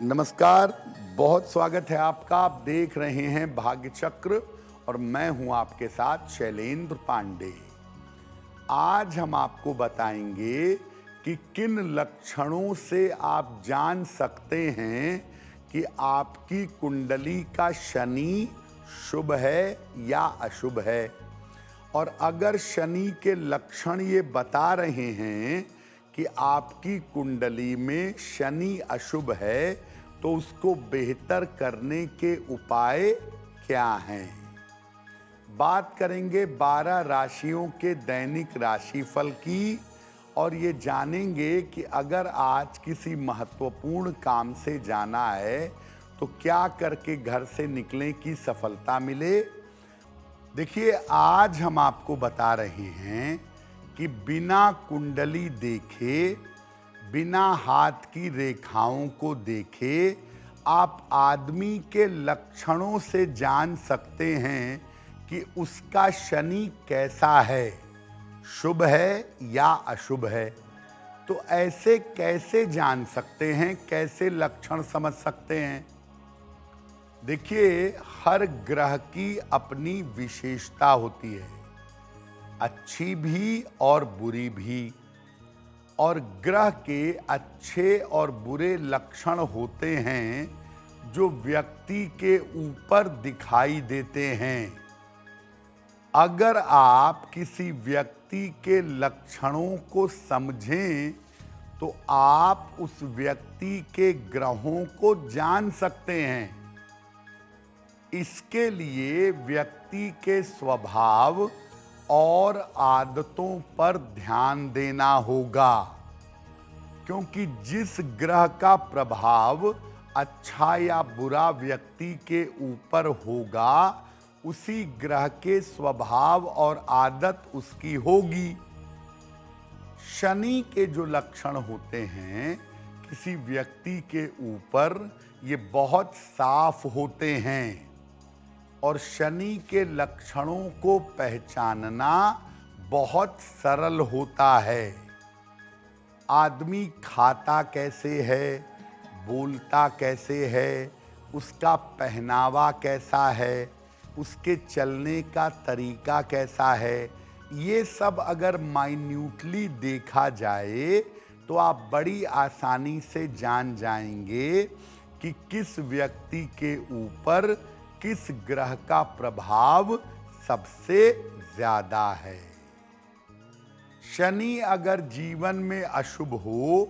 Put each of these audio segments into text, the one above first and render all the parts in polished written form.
नमस्कार, बहुत स्वागत है आपका। आप देख रहे हैं भाग्य चक्र और मैं हूं आपके साथ शैलेंद्र पांडे। आज हम आपको बताएंगे कि किन लक्षणों से आप जान सकते हैं कि आपकी कुंडली का शनि शुभ है या अशुभ है। और अगर शनि के लक्षण ये बता रहे हैं कि आपकी कुंडली में शनि अशुभ है, तो उसको बेहतर करने के उपाय क्या हैं। बात करेंगे 12 राशियों के दैनिक राशिफल की और ये जानेंगे कि अगर आज किसी महत्वपूर्ण काम से जाना है तो क्या करके घर से निकलें कि सफलता मिले। देखिए, आज हम आपको बता रहे हैं कि बिना कुंडली देखे, बिना हाथ की रेखाओं को देखे आप आदमी के लक्षणों से जान सकते हैं कि उसका शनि कैसा है, शुभ है या अशुभ है। तो ऐसे कैसे जान सकते हैं, कैसे लक्षण समझ सकते हैं। देखिए, हर ग्रह की अपनी विशेषता होती है, अच्छी भी और बुरी भी। और ग्रह के अच्छे और बुरे लक्षण होते हैं जो व्यक्ति के ऊपर दिखाई देते हैं। अगर आप किसी व्यक्ति के लक्षणों को समझें तो आप उस व्यक्ति के ग्रहों को जान सकते हैं। इसके लिए व्यक्ति के स्वभाव और आदतों पर ध्यान देना होगा, क्योंकि जिस ग्रह का प्रभाव अच्छा या बुरा व्यक्ति के ऊपर होगा, उसी ग्रह के स्वभाव और आदत उसकी होगी। शनि के जो लक्षण होते हैं किसी व्यक्ति के ऊपर, ये बहुत साफ होते हैं। और शनि के लक्षणों को पहचानना बहुत सरल होता है। आदमी खाता कैसे है, बोलता कैसे है, उसका पहनावा कैसा है, उसके चलने का तरीका कैसा है, ये सब अगर माइन्यूटली देखा जाए तो आप बड़ी आसानी से जान जाएंगे कि किस व्यक्ति के ऊपर किस ग्रह का प्रभाव सबसे ज्यादा है। शनि अगर जीवन में अशुभ हो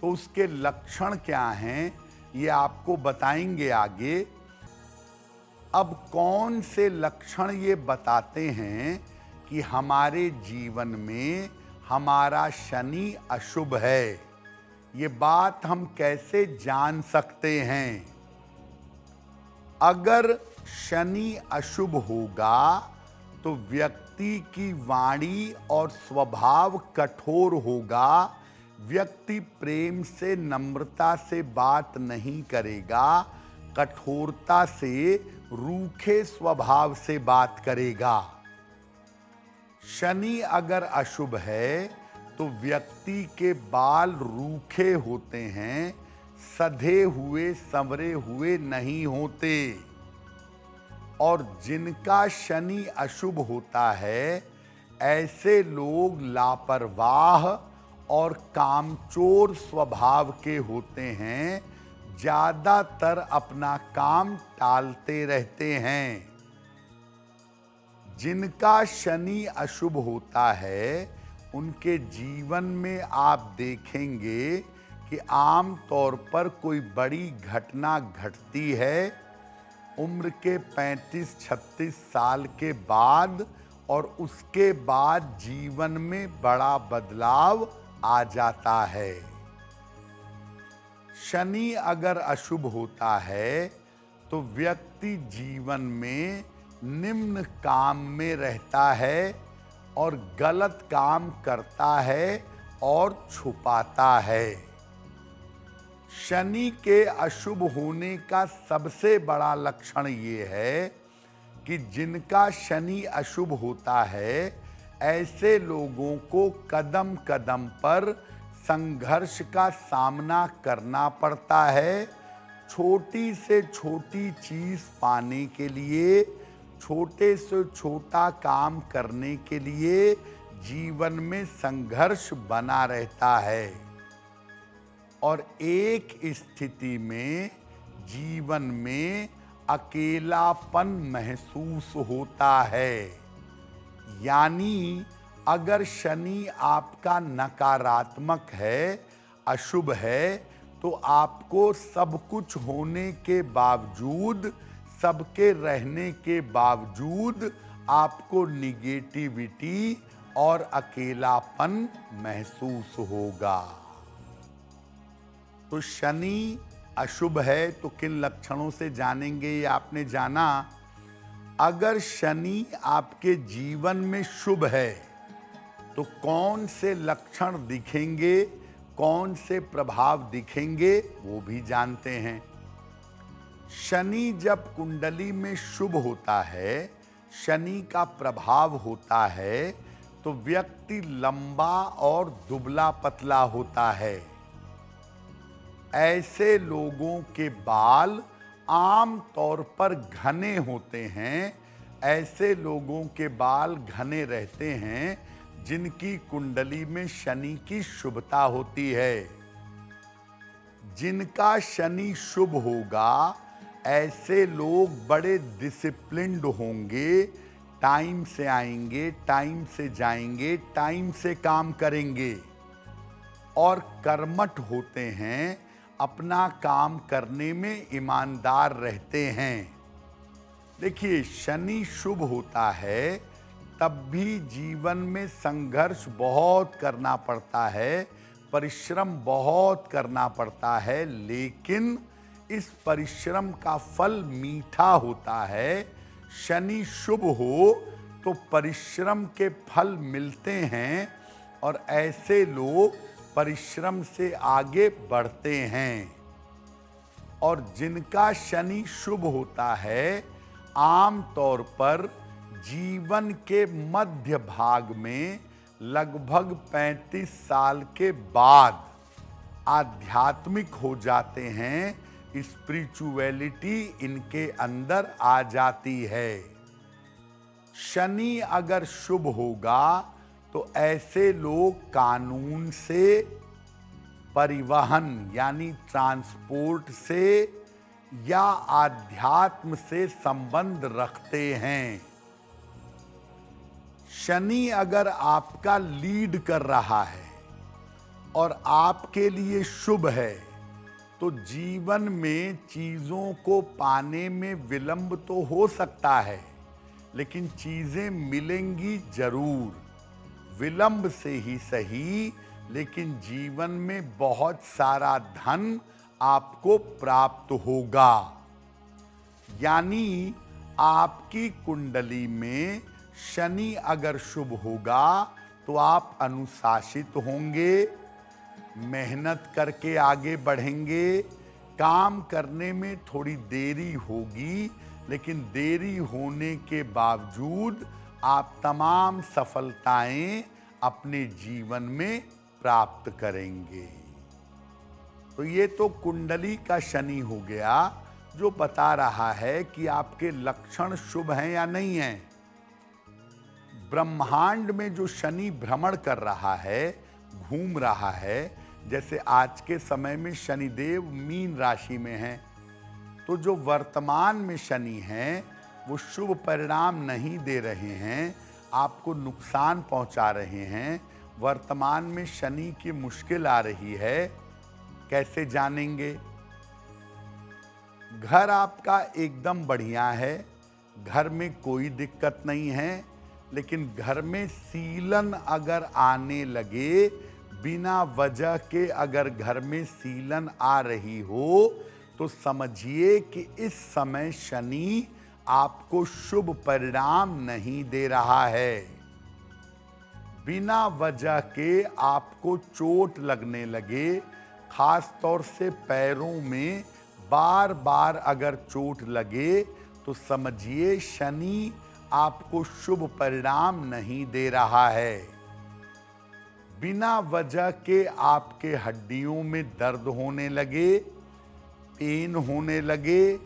तो उसके लक्षण क्या हैं, ये आपको बताएंगे आगे। अब कौन से लक्षण ये बताते हैं कि हमारे जीवन में हमारा शनि अशुभ है, ये बात हम कैसे जान सकते हैं। अगर शनि अशुभ होगा तो व्यक्ति की वाणी और स्वभाव कठोर होगा। व्यक्ति प्रेम से, नम्रता से बात नहीं करेगा, कठोरता से, रूखे स्वभाव से बात करेगा। शनि अगर अशुभ है तो व्यक्ति के बाल रूखे होते हैं, सधे हुए, संवरे हुए नहीं होते। और जिनका शनि अशुभ होता है, ऐसे लोग लापरवाह और कामचोर स्वभाव के होते हैं, ज्यादातर अपना काम टालते रहते हैं। जिनका शनि अशुभ होता है, उनके जीवन में आप देखेंगे कि आम तौर पर कोई बड़ी घटना घटती है उम्र के 35-36 साल के बाद, और उसके बाद जीवन में बड़ा बदलाव आ जाता है। शनि अगर अशुभ होता है तो व्यक्ति जीवन में निम्न काम में रहता है और गलत काम करता है और छुपाता है। शनि के अशुभ होने का सबसे बड़ा लक्षण ये है कि जिनका शनि अशुभ होता है, ऐसे लोगों को कदम कदम पर संघर्ष का सामना करना पड़ता है। छोटी से छोटी चीज पाने के लिए, छोटे से छोटा काम करने के लिए जीवन में संघर्ष बना रहता है और एक स्थिति में जीवन में अकेलापन महसूस होता है। यानी अगर शनि आपका नकारात्मक है, अशुभ है, तो आपको सब कुछ होने के बावजूद, सबके रहने के बावजूद आपको निगेटिविटी और अकेलापन महसूस होगा। तो शनि अशुभ है तो किन लक्षणों से जानेंगे, ये आपने जाना। अगर शनि आपके जीवन में शुभ है तो कौन से लक्षण दिखेंगे, कौन से प्रभाव दिखेंगे, वो भी जानते हैं। शनि जब कुंडली में शुभ होता है, शनि का प्रभाव होता है, तो व्यक्ति लंबा और दुबला पतला होता है। ऐसे लोगों के बाल आम तौर पर घने होते हैं। ऐसे लोगों के बाल घने रहते हैं जिनकी कुंडली में शनि की शुभता होती है। जिनका शनि शुभ होगा, ऐसे लोग बड़े डिसिप्लिन्ड होंगे, टाइम से आएंगे, टाइम से जाएंगे, टाइम से काम करेंगे और कर्मठ होते हैं, अपना काम करने में ईमानदार रहते हैं। देखिए, शनि शुभ होता है तब भी जीवन में संघर्ष बहुत करना पड़ता है, परिश्रम बहुत करना पड़ता है, लेकिन इस परिश्रम का फल मीठा होता है। शनि शुभ हो तो परिश्रम के फल मिलते हैं और ऐसे लोग परिश्रम से आगे बढ़ते हैं। और जिनका शनि शुभ होता है, आम तौर पर जीवन के मध्य भाग में लगभग 35 साल के बाद आध्यात्मिक हो जाते हैं, स्पिरिचुअलिटी इनके अंदर आ जाती है। शनि अगर शुभ होगा तो ऐसे लोग कानून से, परिवहन यानी ट्रांसपोर्ट से या आध्यात्म से संबंध रखते हैं। शनि अगर आपका लीड कर रहा है और आपके लिए शुभ है तो जीवन में चीजों को पाने में विलंब तो हो सकता है, लेकिन चीजें मिलेंगी जरूर, विलंब से ही सही, लेकिन जीवन में बहुत सारा धन आपको प्राप्त होगा। यानी आपकी कुंडली में शनि अगर शुभ होगा तो आप अनुशासित होंगे, मेहनत करके आगे बढ़ेंगे, काम करने में थोड़ी देरी होगी, लेकिन देरी होने के बावजूद आप तमाम सफलताएं अपने जीवन में प्राप्त करेंगे। तो ये तो कुंडली का शनि हो गया जो बता रहा है कि आपके लक्षण शुभ हैं या नहीं हैं। ब्रह्मांड में जो शनि भ्रमण कर रहा है, घूम रहा है, जैसे आज के समय में शनिदेव मीन राशि में हैं, तो जो वर्तमान में शनि हैं वो शुभ परिणाम नहीं दे रहे हैं, आपको नुकसान पहुंचा रहे हैं। वर्तमान में शनि की मुश्किल आ रही है, कैसे जानेंगे? घर आपका एकदम बढ़िया है, घर में कोई दिक्कत नहीं है, लेकिन घर में सीलन अगर आने लगे, बिना वजह के अगर घर में सीलन आ रही हो, तो समझिए कि इस समय शनि आपको शुभ परिणाम नहीं दे रहा है। बिना वजह के आपको चोट लगने लगे, खास तौर से पैरों में बार बार अगर चोट लगे, तो समझिए शनि आपको शुभ परिणाम नहीं दे रहा है। बिना वजह के आपके हड्डियों में दर्द होने लगे, पेन होने लगे,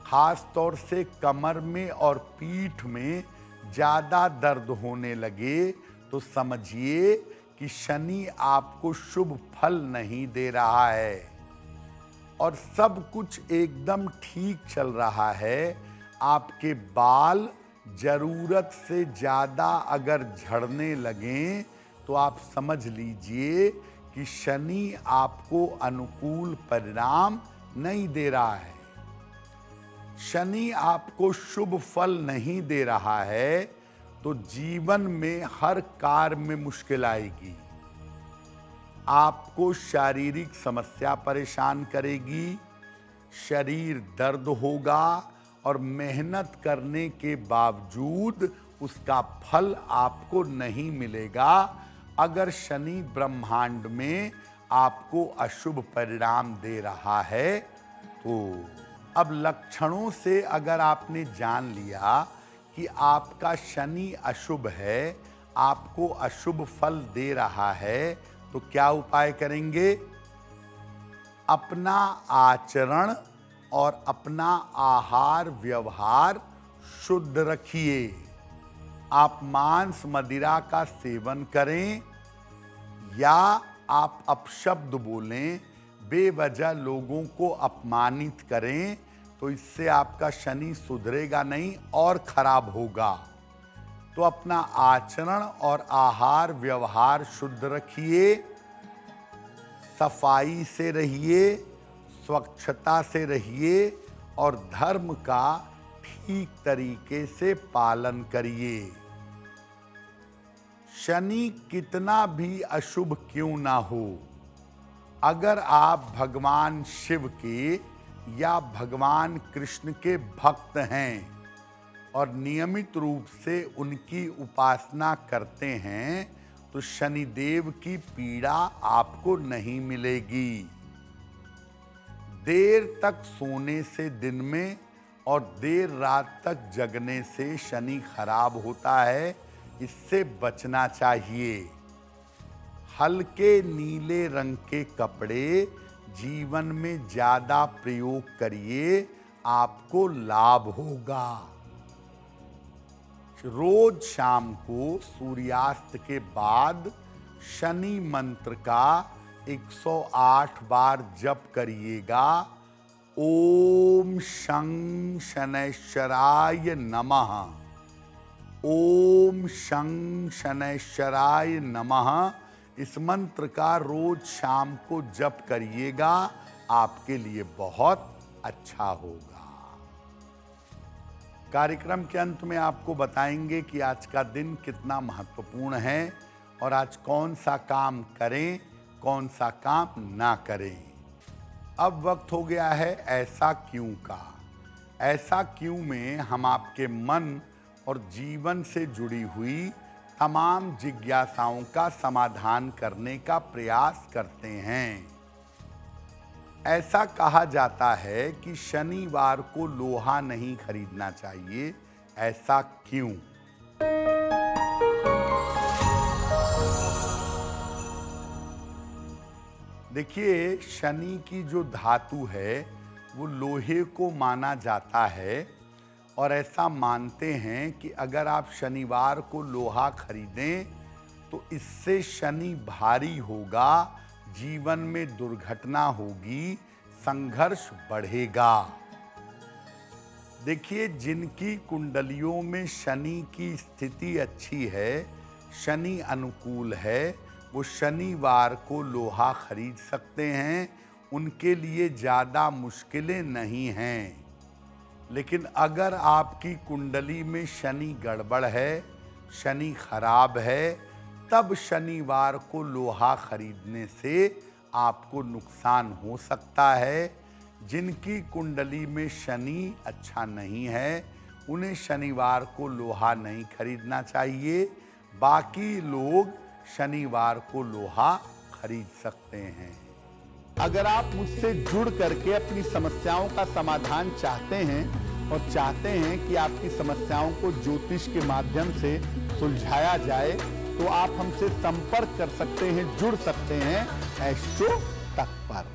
खास तौर से कमर में और पीठ में ज़्यादा दर्द होने लगे, तो समझिए कि शनि आपको शुभ फल नहीं दे रहा है। और सब कुछ एकदम ठीक चल रहा है, आपके बाल जरूरत से ज़्यादा अगर झड़ने लगें तो आप समझ लीजिए कि शनि आपको अनुकूल परिणाम नहीं दे रहा है। शनि आपको शुभ फल नहीं दे रहा है तो जीवन में हर कार्य में मुश्किल आएगी। आपको शारीरिक समस्या परेशान करेगी, शरीर दर्द होगा और मेहनत करने के बावजूद उसका फल आपको नहीं मिलेगा अगर शनि ब्रह्मांड में आपको अशुभ परिणाम दे रहा है। तो अब लक्षणों से अगर आपने जान लिया कि आपका शनि अशुभ है, आपको अशुभ फल दे रहा है, तो क्या उपाय करेंगे? अपना आचरण और अपना आहार व्यवहार शुद्ध रखिए। आप मांस मदिरा का सेवन करें या आप अपशब्द बोलें, बेवजह लोगों को अपमानित करें, तो इससे आपका शनि सुधरेगा नहीं और खराब होगा। तो अपना आचरण और आहार व्यवहार शुद्ध रखिए, सफाई से रहिए, स्वच्छता से रहिए और धर्म का ठीक तरीके से पालन करिए। शनि कितना भी अशुभ क्यों ना हो, अगर आप भगवान शिव के या भगवान कृष्ण के भक्त हैं और नियमित रूप से उनकी उपासना करते हैं तो शनिदेव की पीड़ा आपको नहीं मिलेगी। देर तक सोने से दिन में और देर रात तक जगने से शनि खराब होता है, इससे बचना चाहिए। हल्के नीले रंग के कपड़े जीवन में ज़्यादा प्रयोग करिए, आपको लाभ होगा। रोज शाम को सूर्यास्त के बाद शनि मंत्र का 108 बार जप करिएगा। ओम शं शनैश्चराय नमः, ओम शं शनैश्चराय नमः। इस मंत्र का रोज शाम को जप करिएगा, आपके लिए बहुत अच्छा होगा। कार्यक्रम के अंत में आपको बताएंगे कि आज का दिन कितना महत्वपूर्ण है और आज कौन सा काम करें, कौन सा काम ना करें। अब वक्त हो गया है ऐसा क्यों का। ऐसा क्यों में हम आपके मन और जीवन से जुड़ी हुई तमाम जिज्ञासाओं का समाधान करने का प्रयास करते हैं। ऐसा कहा जाता है कि शनिवार को लोहा नहीं खरीदना चाहिए, ऐसा क्यों? देखिए, शनि की जो धातु है वो लोहे को माना जाता है और ऐसा मानते हैं कि अगर आप शनिवार को लोहा खरीदें तो इससे शनि भारी होगा, जीवन में दुर्घटना होगी, संघर्ष बढ़ेगा। देखिए, जिनकी कुंडलियों में शनि की स्थिति अच्छी है, शनि अनुकूल है, वो शनिवार को लोहा खरीद सकते हैं, उनके लिए ज़्यादा मुश्किलें नहीं हैं। लेकिन अगर आपकी कुंडली में शनि गड़बड़ है, शनि खराब है, तब शनिवार को लोहा खरीदने से आपको नुकसान हो सकता है। जिनकी कुंडली में शनि अच्छा नहीं है, उन्हें शनिवार को लोहा नहीं खरीदना चाहिए। बाकी लोग शनिवार को लोहा खरीद सकते हैं। अगर आप मुझसे जुड़ करके अपनी समस्याओं का समाधान चाहते हैं और चाहते हैं कि आपकी समस्याओं को ज्योतिष के माध्यम से सुलझाया जाए, तो आप हमसे संपर्क कर सकते हैं, जुड़ सकते हैं एस्ट्रो तक पर।